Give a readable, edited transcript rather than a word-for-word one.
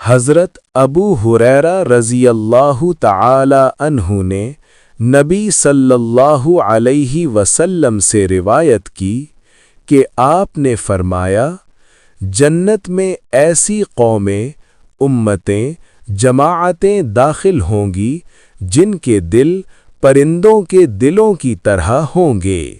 حضرت ابو ہریرہ رضی اللہ تعالی عنہ نے نبی صلی اللہ علیہ وسلم سے روایت کی کہ آپ نے فرمایا، جنت میں ایسی قومیں، امتیں، جماعتیں داخل ہوں گی جن کے دل پرندوں کے دلوں کی طرح ہوں گے۔